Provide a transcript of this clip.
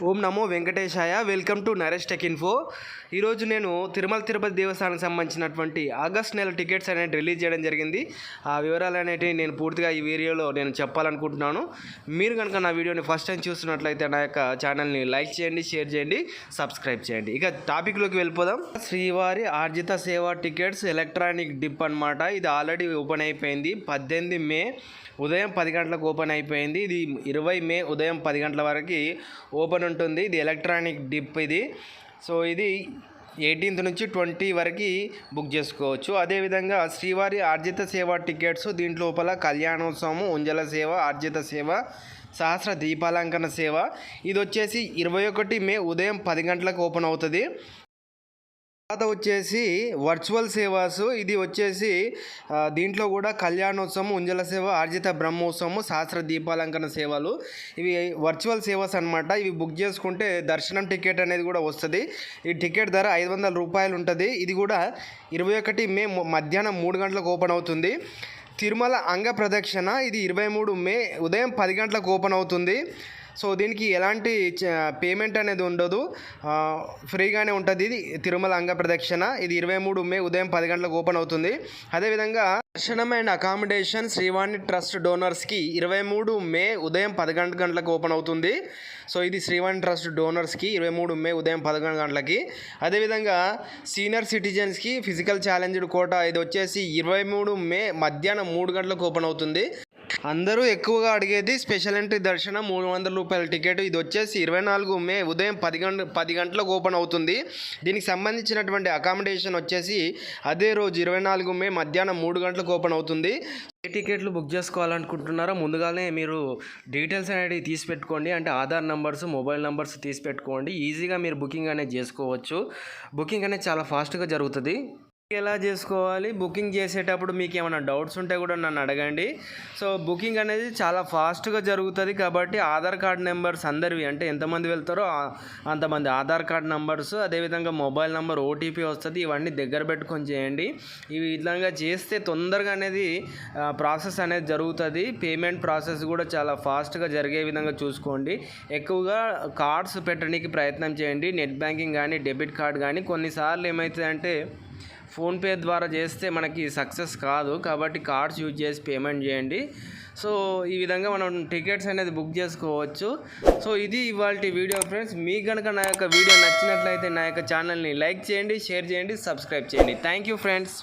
Om Namo Venkatesaya. Welcome to Naresh tech info. ఈరోజు నేను తిరుమల తిరుపతి దేవస్థానానికి సంబంధించినటువంటి ఆగస్ట్ నెల టికెట్స్ అనేది రిలీజ్ చేయడం జరిగింది. ఆ వివరాలు అనేటివి నేను పూర్తిగా ఈ వీడియోలో నేను చెప్పాలనుకుంటున్నాను. మీరు కనుక నా వీడియోని ఫస్ట్ టైం చూస్తున్నట్లయితే నా యొక్క ఛానల్ని లైక్ చేయండి, షేర్ చేయండి, సబ్స్క్రైబ్ చేయండి. ఇక టాపిక్లోకి వెళ్ళిపోదాం. శ్రీవారి ఆర్జిత సేవ టికెట్స్ ఎలక్ట్రానిక్ డిప్ అనమాట. ఇది ఆల్రెడీ ఓపెన్ అయిపోయింది. 18 మే ఉదయం 10 గంటలకు ఓపెన్ అయిపోయింది. ఇది 20 మే ఉదయం 10 గంటల వరకు ఓపెన్ ఉంటుంది. ఇది ఎలక్ట్రానిక్ డిప్ ఇది. సో ఇది 18 నుంచి 20 వరకు బుక్ చేసుకోవచ్చు. అదేవిధంగా శ్రీవారి ఆర్జిత సేవ టికెట్స్ దీంట్లో లోపల కళ్యాణోత్సవం, ఉంజల సేవ, ఆర్జిత సేవ, సహస్ర దీపాలంకరణ సేవ ఇది వచ్చేసి 21 మే ఉదయం 10 గంటలకు ఓపెన్ అవుతుంది. తర్వాత వచ్చేసి వర్చువల్ సేవాస్ ఇది వచ్చేసి దీంట్లో కూడా కళ్యాణోత్సవం, ఉంజల సేవ, ఆర్జిత బ్రహ్మోత్సవం, సహస్ర దీపాలంకరణ సేవలు ఇవి వర్చువల్ సేవాస్ అనమాట. ఇవి బుక్ చేసుకుంటే దర్శనం టికెట్ అనేది కూడా వస్తుంది. ఈ టికెట్ ధర 500 రూపాయలు ఉంటుంది. ఇది కూడా 21 మే మధ్యాహ్నం 3 గంటలకు ఓపెన్ అవుతుంది. తిరుమల అంగ ప్రదక్షిణ ఇది 23 మే ఉదయం 10 గంటలకు ఓపెన్ అవుతుంది. సో దీనికి ఎలాంటి పేమెంట్ అనేది ఉండదు, ఫ్రీగానే ఉంటుంది. ఇది తిరుమల అంగ ప్రదక్షిణ ఇది 23 మే ఉదయం 10 గంటలకు ఓపెన్ అవుతుంది. అదేవిధంగా దర్శనం అండ్ అకామిడేషన్ శ్రీవాణి ట్రస్ట్ డోనర్స్కి 23 మే ఉదయం 10 గంటలకు ఓపెన్ అవుతుంది. సో ఇది శ్రీవాణి ట్రస్ట్ డోనర్స్కి 23 మే ఉదయం 11 గంటలకి. అదేవిధంగా సీనియర్ సిటిజన్స్కి ఫిజికల్ ఛాలెంజ్డ్ కోటా ఇది వచ్చేసి 23 మే మధ్యాహ్నం 3 గంటలకు ఓపెన్ అవుతుంది. అందరూ ఎక్కువగా అడిగేది స్పెషల్ ఎంట్రీ దర్శనం 300 రూపాయల టికెట్. ఇది వచ్చేసి 24 మే ఉదయం 10 గంటలకు ఓపెన్ అవుతుంది. దీనికి సంబంధించినటువంటి అకామిడేషన్ వచ్చేసి అదే రోజు 24 మే మధ్యాహ్నం 3 గంటలకు ఓపెన్ అవుతుంది. ఏ టికెట్లు బుక్ చేసుకోవాలనుకుంటున్నారో ముందుగానే మీరు డీటెయిల్స్ అనేవి తీసి పెట్టుకోండి. అంటే ఆధార్ నెంబర్స్, మొబైల్ నెంబర్స్ తీసి పెట్టుకోండి. ఈజీగా మీరు బుకింగ్ అనేది చేసుకోవచ్చు. బుకింగ్ అనేది చాలా ఫాస్ట్గా జరుగుతుంది. ఎలా చేసుకోవాలి, బుకింగ్ చేసేటప్పుడు మీకు ఏమైనా డౌట్స్ ఉంటే కూడా నన్ను అడగండి. సో బుకింగ్ అనేది చాలా ఫాస్ట్గా జరుగుతుంది కాబట్టి ఆధార్ కార్డ్ నెంబర్స్ అందరివి, అంటే ఎంతమంది వెళ్తారో అంతమంది ఆధార్ కార్డ్ నెంబర్స్, అదేవిధంగా మొబైల్ నెంబర్, ఓటీపీ వస్తుంది. ఇవన్నీ దగ్గర పెట్టుకొని చేయండి. ఇవి విధంగా చేస్తే తొందరగా అనేది ప్రాసెస్ అనేది జరుగుతుంది. పేమెంట్ ప్రాసెస్ కూడా చాలా ఫాస్ట్గా జరిగే విధంగా చూసుకోండి. ఎక్కువగా కార్డ్స్ పెట్టడానికి ప్రయత్నం చేయండి. నెట్ బ్యాంకింగ్ కానీ, డెబిట్ కార్డ్ కానీ. కొన్నిసార్లు ఏమవుతుందంటే ఫోన్పే ద్వారా చేస్తే మనకి సక్సెస్ కాదు, కాబట్టి కార్డ్స్ యూజ్ చేసి పేమెంట్ చేయండి. సో ఈ విధంగా మనం టికెట్స్ అనేది బుక్ చేసుకోవచ్చు. సో ఇది ఇవాల్టి వీడియో ఫ్రెండ్స్. మీకు కనుక నా యొక్క వీడియో నచ్చినట్లయితే నా యొక్క ఛానల్ని లైక్ చేయండి, షేర్ చేయండి, సబ్స్క్రైబ్ చేయండి. Thank you friends.